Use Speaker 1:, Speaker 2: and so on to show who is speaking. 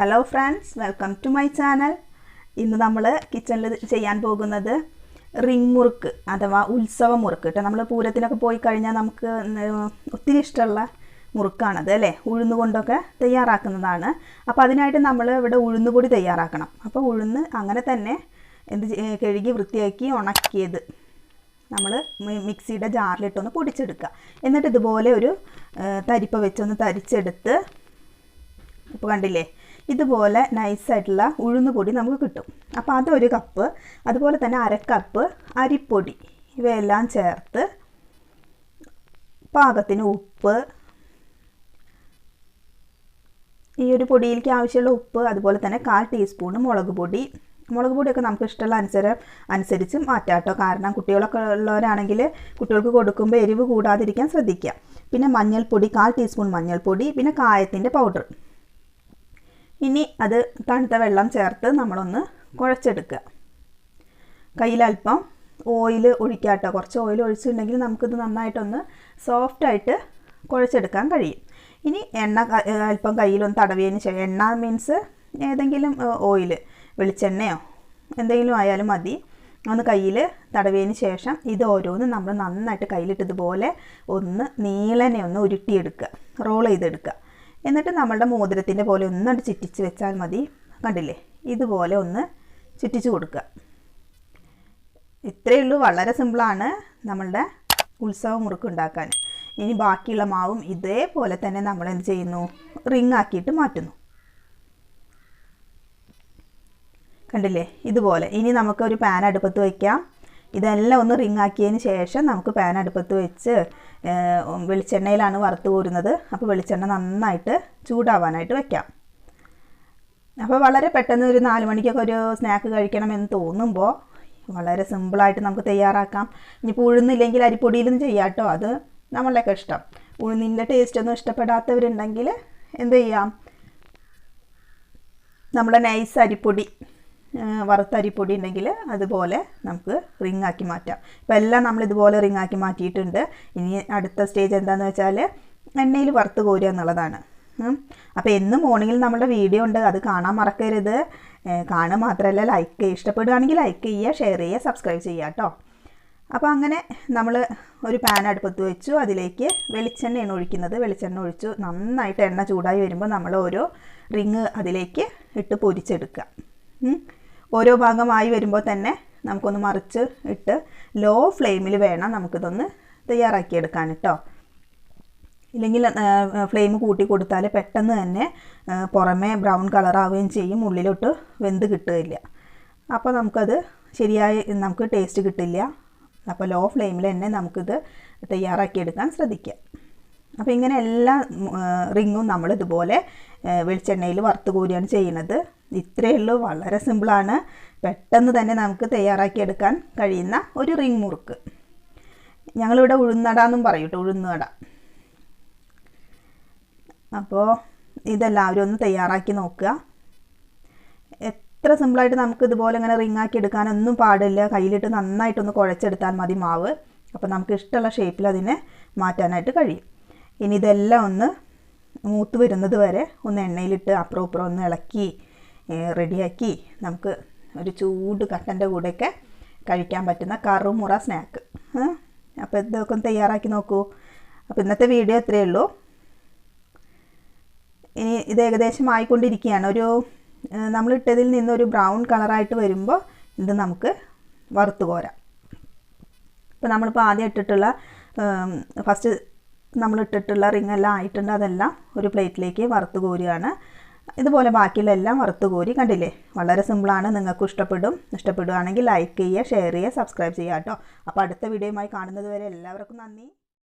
Speaker 1: Hello friends, welcome to my channel. ഇന്ന് നമ്മൾ കിച്ചണിൽ ചെയ്യാൻ പോകുന്നത് ringmurukku അഥവാ ulsavmurukku. നമ്മൾ പൂരത്തിനൊക്കെ പോയി കഴിഞ്ഞാൽ നമുക്ക് ഒത്തിരി ഇഷ്ടമുള്ള മുറുക്കാണത് അല്ലേ? ഉഴുന്ന് കൊണ്ടൊക്കെ തയ്യാറാക്കുന്നതാണ്. അപ്പോൾ അതിനായിട്ട് നമ്മൾ ഇവിടെ ഉഴുന്ന് പൊടി തയ്യാറാക്കണം. അപ്പോൾ ഉഴുന്ന് അങ്ങനെ തന്നെ കഴുകി വൃത്തിയാക്കി ഉണക്കിയത് നമ്മൾ മിക്സിയുടെ ജാറിലിട്ടൊന്ന് പൊടിച്ചെടുക്കുക. എന്നിട്ട് ഇതുപോലെ ഒരു തരിപ്പ വെച്ചൊന്ന് തരിച്ചെടുത്ത് ഇപ്പോൾ കണ്ടില്ലേ, ഇതുപോലെ നൈസായിട്ടുള്ള ഉഴുന്ന് പൊടി നമുക്ക് കിട്ടും. അപ്പോൾ അതൊരു കപ്പ്, അതുപോലെ തന്നെ അരക്കപ്പ് അരിപ്പൊടി, ഇവയെല്ലാം ചേർത്ത് പാകത്തിന് ഉപ്പ്, ഈ ഒരു പൊടിയിലേക്ക് ആവശ്യമുള്ള ഉപ്പ്, അതുപോലെ തന്നെ 1/4 ടീസ്പൂൺ മുളക് പൊടിയൊക്കെ നമുക്ക് ഇഷ്ടമുള്ള അനുസരിച്ച് മാറ്റാം കേട്ടോ. കാരണം കുട്ടികളൊക്കെ ഉള്ളവരാണെങ്കിൽ കുട്ടികൾക്ക് കൊടുക്കുമ്പോൾ എരിവ് കൂടാതിരിക്കാൻ ശ്രദ്ധിക്കുക. പിന്നെ മഞ്ഞൾപ്പൊടി 1/4 ടീസ്പൂൺ മഞ്ഞൾപ്പൊടി, പിന്നെ കായത്തിൻ്റെ പൗഡർ. ഇനി അത് തണുത്ത വെള്ളം ചേർത്ത് നമ്മളൊന്ന് കുഴച്ചെടുക്കുക. കയ്യിലൽപ്പം ഓയിൽ ഒഴിക്കുക കേട്ടോ. കുറച്ച് ഓയിൽ ഒഴിച്ചിട്ടുണ്ടെങ്കിൽ നമുക്കിത് നന്നായിട്ടൊന്ന് സോഫ്റ്റായിട്ട് കുഴച്ചെടുക്കാൻ കഴിയും. ഇനി എണ്ണ അല്പം കയ്യിലൊന്ന് തടവിയതിന് ശേഷം, എണ്ണ മീൻസ് ഏതെങ്കിലും ഓയിൽ, വെളിച്ചെണ്ണയോ എന്തെങ്കിലും ആയാലും മതി, ഒന്ന് കയ്യിൽ തടവിയതിന് ശേഷം ഇത് ഓരോന്ന് നമ്മൾ നന്നായിട്ട് കയ്യിലിട്ട് ഇതുപോലെ ഒന്ന് നീളനെ ഒന്ന് ഉരുട്ടിയെടുക്കുക, റോൾ ചെയ്തെടുക്കുക. എന്നിട്ട് നമ്മളുടെ മോതിരത്തിൻ്റെ പോലെ ഒന്നണ്ട് ചുറ്റിച്ച് വെച്ചാൽ മതി. കണ്ടില്ലേ, ഇതുപോലെ ഒന്ന് ചുറ്റിച്ച് കൊടുക്കുക. ഇത്രയേ ഉള്ളൂ, വളരെ സിമ്പിളാണ് നമ്മളുടെ ഉത്സവമുറുക്ക് ഉണ്ടാക്കാൻ. ഇനി ബാക്കിയുള്ള മാവും ഇതേപോലെ തന്നെ നമ്മൾ എന്ത് ചെയ്യുന്നു, റിങ് ആക്കിയിട്ട് മാറ്റുന്നു. കണ്ടില്ലേ, ഇതുപോലെ. ഇനി നമുക്കൊരു പാൻ അടുപ്പത്ത് വയ്ക്കാം. ഇതെല്ലാം ഒന്ന് റിങ് ആക്കിയതിന് ശേഷം നമുക്ക് പാൻ അടുപ്പത്ത് വെച്ച്, വെളിച്ചെണ്ണയിലാണ് വറുത്ത് കോരുന്നത്, അപ്പോൾ വെളിച്ചെണ്ണ നന്നായിട്ട് ചൂടാവാനായിട്ട് വെക്കാം. അപ്പോൾ വളരെ പെട്ടെന്ന് ഒരു 4 മണിക്കൊക്കെ ഒരു സ്നാക്ക് കഴിക്കണമെന്ന് തോന്നുമ്പോൾ വളരെ സിമ്പിളായിട്ട് നമുക്ക് തയ്യാറാക്കാം. ഇനിയിപ്പോൾ ഉഴുന്നില്ലെങ്കിൽ അരിപ്പൊടിയിലും ചെയ്യാം കേട്ടോ, അത് നമ്മളുടെയൊക്കെ ഇഷ്ടം. ഉഴുന്നിൻ്റെ ടേസ്റ്റൊന്നും ഇഷ്ടപ്പെടാത്തവരുണ്ടെങ്കിൽ എന്ത് ചെയ്യാം, നമ്മുടെ നൈസ് അരിപ്പൊടി, വറുത്ത അരിപ്പൊടി ഉണ്ടെങ്കിൽ അതുപോലെ നമുക്ക് റിങ് ആക്കി മാറ്റാം. ഇപ്പോൾ എല്ലാം നമ്മൾ ഇതുപോലെ റിങ് ആക്കി മാറ്റിയിട്ടുണ്ട്. ഇനി അടുത്ത സ്റ്റേജ് എന്താണെന്ന് വെച്ചാൽ എണ്ണയിൽ വറുത്ത് കോരുക എന്നുള്ളതാണ്. അപ്പോൾ എന്നും മോർണിംഗിൽ നമ്മുടെ വീഡിയോ ഉണ്ട്, അത് കാണാൻ മറക്കരുത്. കാണുക മാത്രമല്ല, ലൈക്ക് ചെയ്യുക, ഇഷ്ടപ്പെടുകയാണെങ്കിൽ ലൈക്ക് ചെയ്യുക, ഷെയർ ചെയ്യുക, സബ്സ്ക്രൈബ് ചെയ്യുക കേട്ടോ. അപ്പോൾ അങ്ങനെ നമ്മൾ ഒരു പാൻ അടുപ്പത്ത് വെച്ചു, അതിലേക്ക് വെളിച്ചെണ്ണയാണ് ഒഴിക്കുന്നത്. വെളിച്ചെണ്ണ ഒഴിച്ചു നന്നായിട്ട് എണ്ണ ചൂടായി വരുമ്പോൾ നമ്മൾ ഓരോ റിങ് അതിലേക്ക് ഇട്ട് പൊരിച്ചെടുക്കുക. ഓരോ ഭാഗമായി വരുമ്പോൾ തന്നെ നമുക്കൊന്ന് മറിച്ച് ഇട്ട് ലോ ഫ്ലെയിമിൽ വേണം നമുക്കിതൊന്ന് തയ്യാറാക്കിയെടുക്കാൻ കേട്ടോ. ഇല്ലെങ്കിൽ ഫ്ലെയിം കൂട്ടി കൊടുത്താൽ പെട്ടെന്ന് തന്നെ പുറമേ ബ്രൗൺ കളറാവുകയും ചെയ്യും, ഉള്ളിലോട്ട് വെന്ത് കിട്ടുകയില്ല. അപ്പോൾ നമുക്കത് ശരിയായി നമുക്ക് ടേസ്റ്റ് കിട്ടില്ല. അപ്പോൾ ലോ ഫ്ലെയിമിൽ തന്നെ നമുക്കിത് തയ്യാറാക്കിയെടുക്കാൻ ശ്രദ്ധിക്കുക. അപ്പോൾ ഇങ്ങനെ എല്ലാ റിങ്ങും നമ്മൾ ഇതുപോലെ വെളിച്ചെണ്ണയിൽ വറുത്ത് കോരിയാണ് ചെയ്യുന്നത്. ഇത്രയേ ഉള്ളൂ, വളരെ സിമ്പിളാണ്. പെട്ടെന്ന് തന്നെ നമുക്ക് തയ്യാറാക്കിയെടുക്കാൻ കഴിയുന്ന ഒരു റിങ് മുറുക്ക്. ഞങ്ങളിവിടെ ഉഴുന്നട എന്നും പറയും കേട്ടോ, ഉഴുന്നട. അപ്പോൾ ഇതെല്ലാവരും ഒന്ന് തയ്യാറാക്കി നോക്കുക. എത്ര സിമ്പിളായിട്ട് നമുക്ക് ഇതുപോലെ ഇങ്ങനെ റിങ് ആക്കി എടുക്കാനൊന്നും പാടില്ല. കയ്യിലിട്ട് നന്നായിട്ടൊന്ന് കുഴച്ചെടുത്താൽ മതി മാവ്. അപ്പോൾ നമുക്ക് ഇഷ്ടമുള്ള ഷേപ്പിൽ അതിനെ മാറ്റാനായിട്ട് കഴിയും. ഇനി ഇതെല്ലാം ഒന്ന് മൂത്ത് വരുന്നത് വരെ ഒന്ന് എണ്ണയിലിട്ട് അപ്പുറം ഇപ്പുറം ഒന്ന് ഇളക്കി റെഡിയാക്കി നമുക്ക് ഒരു ചൂട് കട്ടൻ്റെ കൂടെയൊക്കെ കഴിക്കാൻ പറ്റുന്ന കറുമുറ സ്നാക്ക്. അപ്പോൾ ഇതൊക്കെ ഒന്ന് തയ്യാറാക്കി നോക്കൂ. അപ്പോൾ ഇന്നത്തെ വീഡിയോ ഇത്രയേ ഉള്ളൂ. ഇനി ഇത് ഏകദേശം ആയിക്കൊണ്ടിരിക്കുകയാണ്. ഒരു നമ്മളിട്ടതിൽ നിന്നൊരു ബ്രൗൺ കളറായിട്ട് വരുമ്പോൾ ഇത് നമുക്ക് വറുത്ത് കോരാം. ഇപ്പോൾ നമ്മളിപ്പോൾ ആദ്യം ഇട്ടിട്ടുള്ള ഫസ്റ്റ് നമ്മളിട്ടിട്ടുള്ള റിങ്ങെല്ലാം ആയിട്ടുണ്ട്, അതെല്ലാം ഒരു പ്ലേറ്റിലേക്ക് വറുത്ത് കോരുകയാണ്. ഇതുപോലെ ബാക്കിയുള്ള എല്ലാം വറുത്ത് കോരി. കണ്ടില്ലേ, വളരെ സിമ്പിളാണ്. നിങ്ങൾക്കും ഇഷ്ടപ്പെടുകയാണെങ്കിൽ ലൈക്ക് ചെയ്യുക, ഷെയർ ചെയ്യുക, സബ്സ്ക്രൈബ് ചെയ്യുക കേട്ടോ. അപ്പോൾ അടുത്ത വീഡിയോയുമായി കാണുന്നത് വരെ എല്ലാവർക്കും നന്ദി.